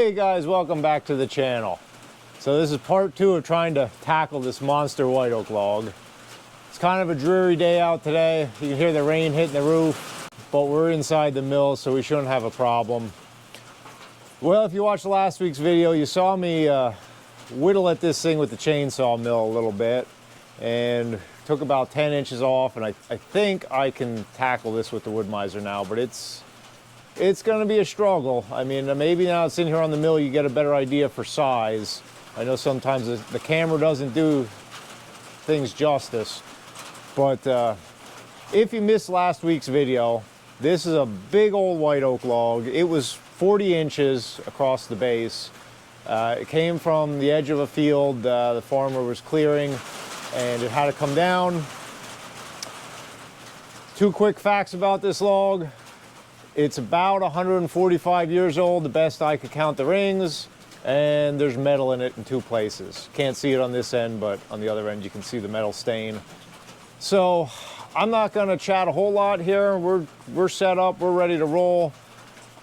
Hey guys, welcome back to the channel. So this is part 2 of trying to tackle this monster white oak log. It's kind of a dreary day out today. You can hear the rain hitting the roof, but we're inside the mill, so we shouldn't have a problem. Well, if you watched last week's video, you saw me whittle at this thing with the chainsaw mill a little bit, and took about 10 inches off, and I think I can tackle this with the wood miser now, but it's going to be a struggle. I mean, maybe now it's in here on the mill, you get a better idea for size. I know sometimes the camera doesn't do things justice, but if you missed last week's video, this is a big old white oak log. It was 40 inches across the base. It came from the edge of a field the farmer was clearing, and it had to come down. 2 quick facts about this log. It's about 145 years old, the best I could count the rings, and there's metal in it in 2 places. Can't see it on this end, but on the other end you can see the metal stain. So I'm not gonna chat a whole lot here. We're set up, we're ready to roll.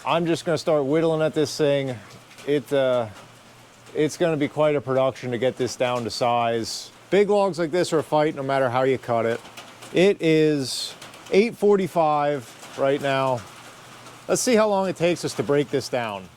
I'm just gonna start whittling at this thing. It's gonna be quite a production to get this down to size. Big logs like this are a fight no matter how you cut it. It is 8:45 right now. Let's see how long it takes us to break this down.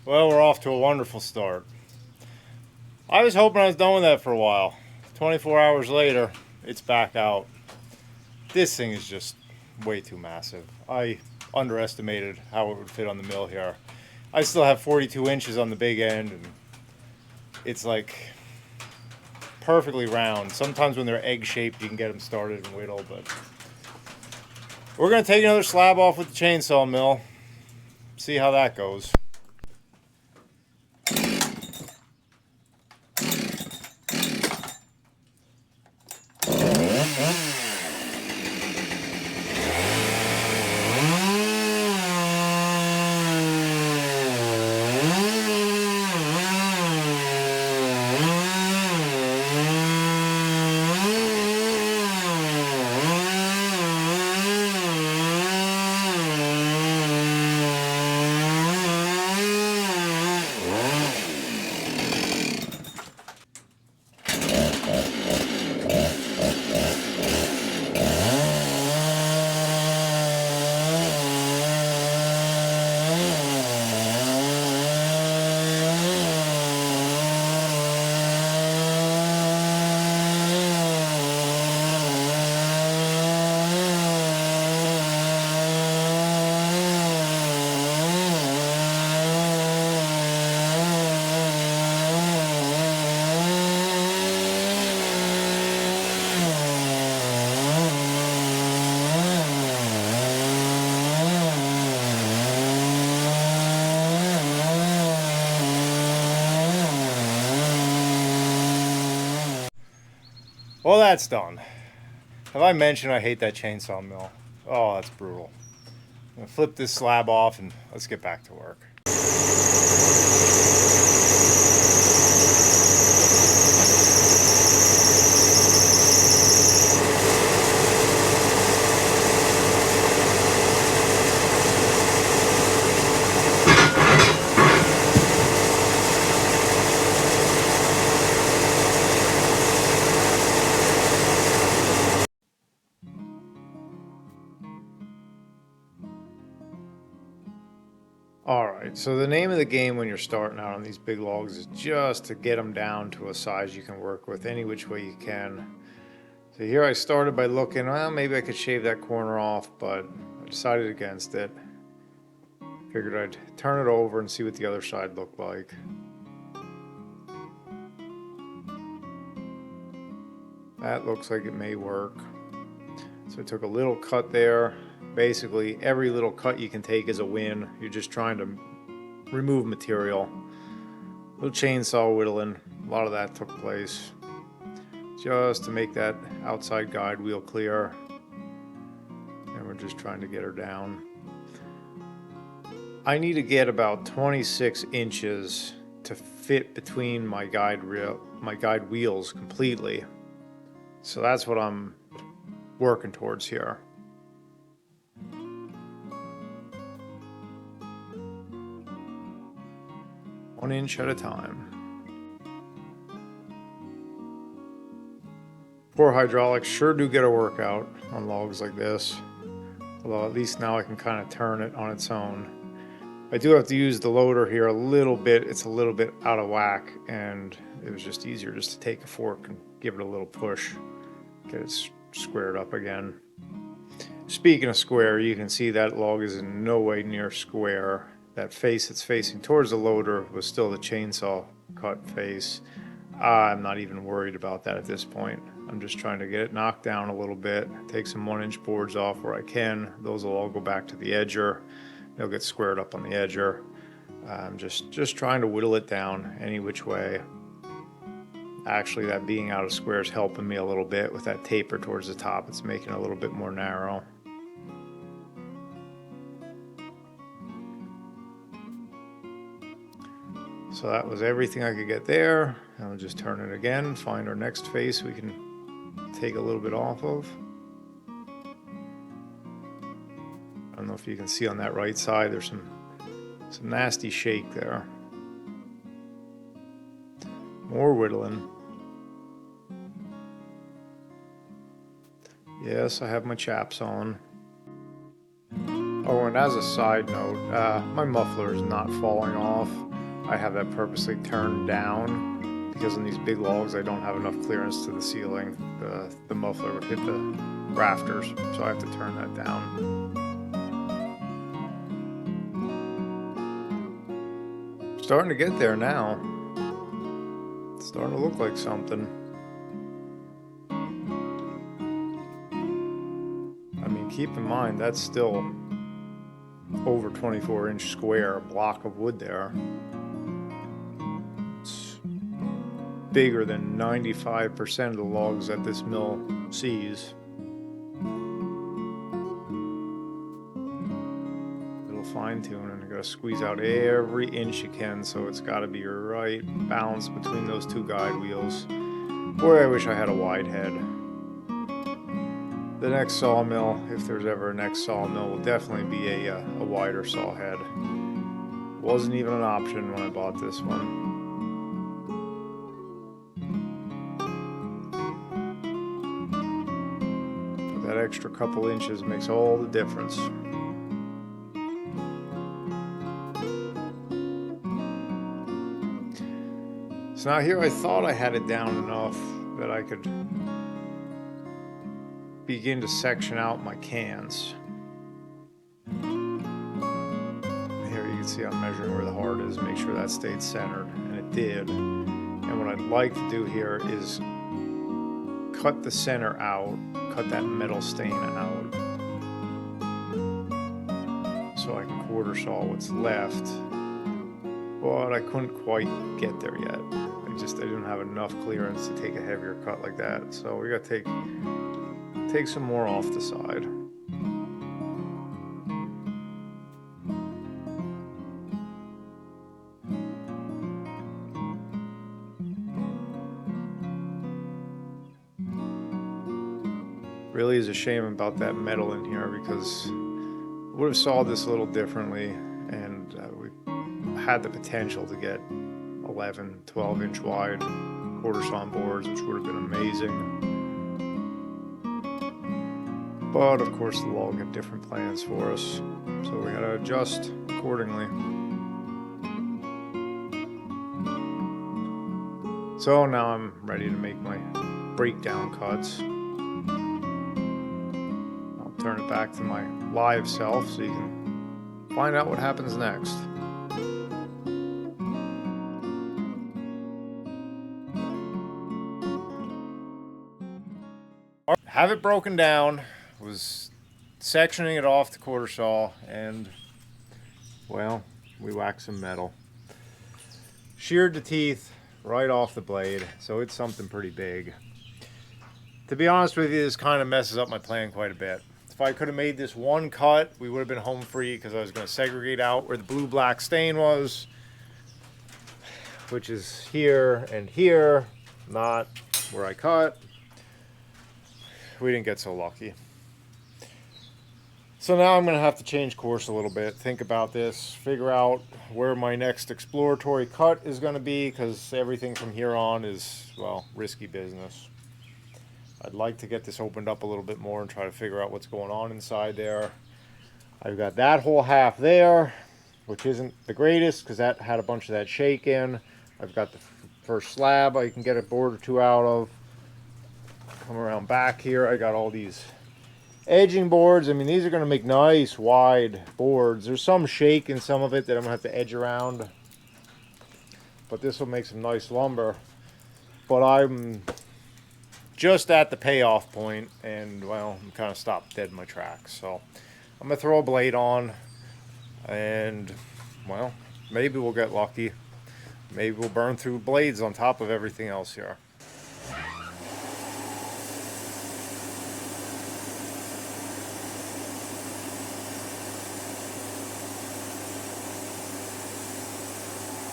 Well, we're off to a wonderful start. I was hoping I was done with that for a while. 24 hours later, it's back out. This thing is just way too massive. I underestimated how it would fit on the mill here. I still have 42 inches on the big end, and it's like perfectly round. Sometimes when they're egg-shaped, you can get them started and whittle, but we're going to take another slab off with the chainsaw mill, see how that goes. Well, that's done. Have I mentioned I hate that chainsaw mill? Oh, that's brutal. I'm gonna flip this slab off and let's get back to work. Alright, so the name of the game when you're starting out on these big logs is just to get them down to a size you can work with any which way you can. So here I started by looking, well, maybe I could shave that corner off, but I decided against it. Figured I'd turn it over and see what the other side looked like. That looks like it may work. So I took a little cut there. Basically, every little cut you can take is a win. You're just trying to remove material. Little chainsaw whittling, a lot of that took place. Just to make that outside guide wheel clear. And we're just trying to get her down. I need to get about 26 inches to fit between my guide wheels completely. So that's what I'm working towards here. One inch at a time. Poor hydraulics sure do get a workout on logs like this. Although at least now I can kind of turn it on its own. I do have to use the loader here a little bit. It's a little bit out of whack, and it was just easier just to take a fork and give it a little push. Get it squared up again. Speaking of square, you can see that log is in no way near square. That face it's facing towards the loader was still the chainsaw cut face. I'm not even worried about that at this point. I'm just trying to get it knocked down a little bit, take some 1-inch boards off where I can. Those will all go back to the edger. They'll get squared up on the edger. I'm just trying to whittle it down any which way. Actually, that being out of square is helping me a little bit with that taper towards the top. It's making it a little bit more narrow. So that was everything I could get there. I'll just turn it again, find our next face we can take a little bit off of. I don't know if you can see on that right side, there's some nasty shake there. More whittling. Yes, I have my chaps on. Oh, and as a side note, my muffler is not falling off. I have that purposely turned down because on these big logs I don't have enough clearance to the ceiling. The muffler would hit the rafters, so I have to turn that down. Starting to get there now. It's starting to look like something. I mean, keep in mind that's still over 24-inch square block of wood there. It's bigger than 95% of the logs that this mill sees. Little fine tuning. You gotta squeeze out every inch you can, so it's gotta be right balance between those two guide wheels. Boy, I wish I had a wide head. The next sawmill, if there's ever a next sawmill, will definitely be a wider saw head. Wasn't even an option when I bought this one. But that extra couple inches makes all the difference. So now here I thought I had it down enough that I could begin to section out my cans. Here you can see I'm measuring where the heart is, make sure that stayed centered, and it did. And what I'd like to do here is cut the center out, cut that metal stain out, so I can quarter saw what's left. But I couldn't quite get there yet. I didn't have enough clearance to take a heavier cut like that. So we gotta take some more off the side. Really is a shame about that metal in here because I would have sawed this a little differently, and we had the potential to get 11, 12-inch wide quarter saw boards, which would have been amazing. But of course the log had different plans for us, so we had to adjust accordingly. So now I'm ready to make my breakdown cuts. I'll turn it back to my live self so you can find out what happens next. Have it broken down, was sectioning it off the quarter saw, and well, we whacked some metal. Sheared the teeth right off the blade, so it's something pretty big. To be honest with you, this kind of messes up my plan quite a bit. If I could have made this one cut, we would have been home free, because I was going to segregate out where the blue-black stain was, which is here and here, not where I cut. We didn't get so lucky. So now I'm going to have to change course a little bit, think about this, figure out where my next exploratory cut is going to be, because everything from here on is, well, risky business. I'd like to get this opened up a little bit more and try to figure out what's going on inside there. I've got that whole half there, which isn't the greatest because that had a bunch of that shake in. I've got the first slab I can get a board or two out of. Come around back here, I got all these edging boards. I mean, these are going to make nice wide boards. There's some shake in some of it that I'm going to have to edge around, but this will make some nice lumber. But I'm just at the payoff point, and well, I'm kind of stopped dead in my tracks. So I'm going to throw a blade on, and well, maybe we'll get lucky. Maybe we'll burn through blades on top of everything else here.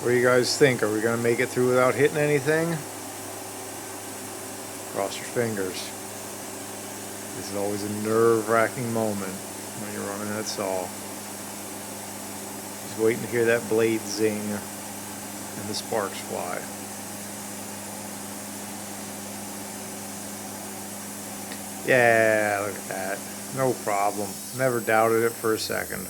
What do you guys think? Are we going to make it through without hitting anything? Cross your fingers. This is always a nerve-wracking moment when you're running that saw. Just waiting to hear that blade zing and the sparks fly. Yeah, look at that. No problem. Never doubted it for a second.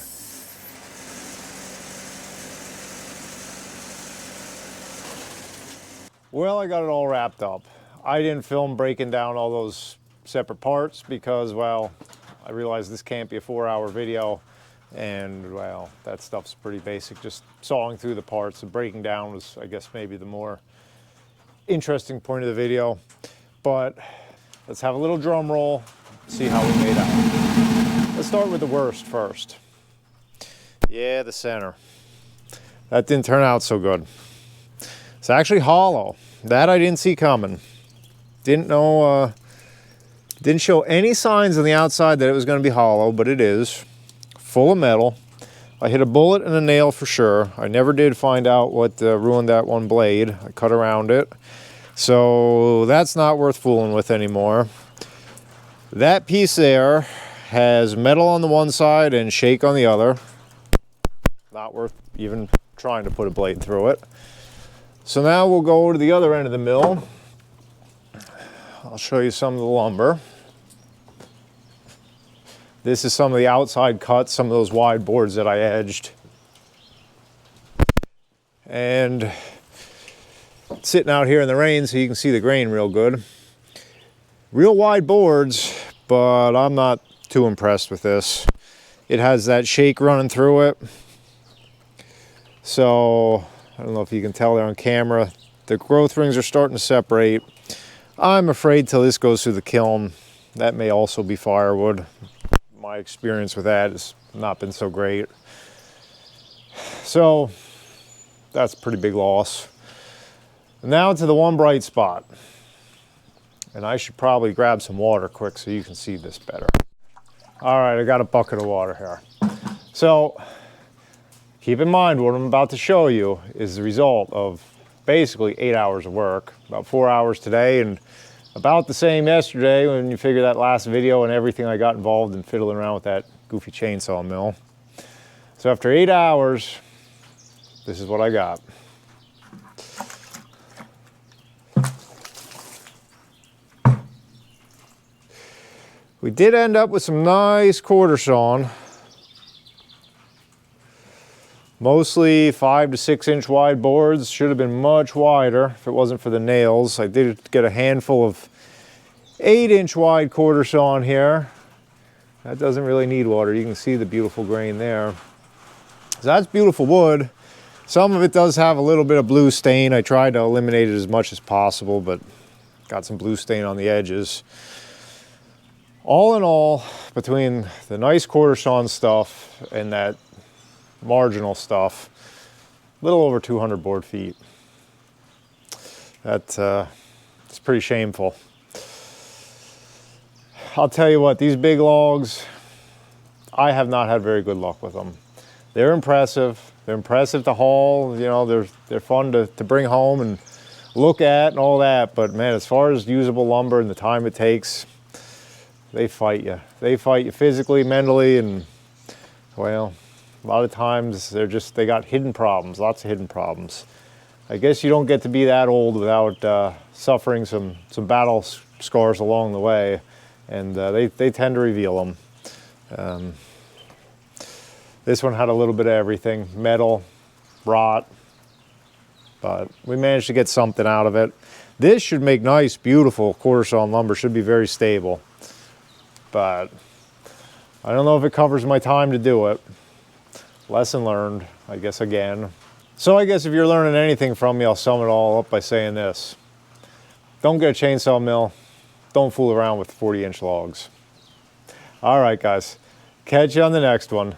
Well, I got it all wrapped up. I didn't film breaking down all those separate parts because, well, I realized this can't be a 4-hour video, and well, that stuff's pretty basic, just sawing through the parts. The breaking down was, I guess, maybe the more interesting point of the video. But let's have a little drum roll, see how we made out. Let's start with the worst first. Yeah, the center. That didn't turn out so good. It's actually hollow. That I didn't see coming. Didn't know, didn't show any signs on the outside that it was going to be hollow, but it is. Full of metal. I hit a bullet and a nail for sure. I never did find out what ruined that one blade. I cut around it. So that's not worth fooling with anymore. That piece there has metal on the one side and shake on the other. Not worth even trying to put a blade through it. So now we'll go to the other end of the mill. I'll show you some of the lumber. This is some of the outside cuts, some of those wide boards that I edged. And sitting out here in the rain so you can see the grain real good. Real wide boards, but I'm not too impressed with this. It has that shake running through it. So I don't know if you can tell there on camera, the growth rings are starting to separate. I'm afraid till this goes through the kiln, that may also be firewood. My experience with that has not been so great. So that's a pretty big loss. Now to the one bright spot. And I should probably grab some water quick so you can see this better. All right, I got a bucket of water here. So keep in mind what I'm about to show you is the result of basically 8 hours of work, about 4 hours today and about the same yesterday when you figure that last video and everything I got involved in fiddling around with that goofy chainsaw mill. So after 8 hours, this is what I got. We did end up with some nice quarter sawn. Mostly 5 to 6 inch wide boards. Should have been much wider if it wasn't for the nails. I did get a handful of 8 inch wide quarter sawn here. That doesn't really need water. You can see the beautiful grain there. So that's beautiful wood. Some of it does have a little bit of blue stain. I tried to eliminate it as much as possible, but got some blue stain on the edges. All in all, between the nice quarter sawn stuff and that marginal stuff, a little over 200 board feet. It's pretty shameful. I'll tell you what, these big logs, I have not had very good luck with them. They're impressive. They're impressive to haul. You know, they're fun to bring home and look at and all that. But man, as far as usable lumber and the time it takes, they fight you. They fight you physically, mentally, and well, a lot of times they got hidden problems, lots of hidden problems. I guess you don't get to be that old without suffering some battle scars along the way, and they tend to reveal them. This one had a little bit of everything, metal, rot, but we managed to get something out of it. This should make nice, beautiful quarter sawn lumber, should be very stable. But I don't know if it covers my time to do it. Lesson learned, I guess, again. So I guess if you're learning anything from me, I'll sum it all up by saying this. Don't get a chainsaw mill. Don't fool around with 40-inch logs. All right, guys. Catch you on the next one.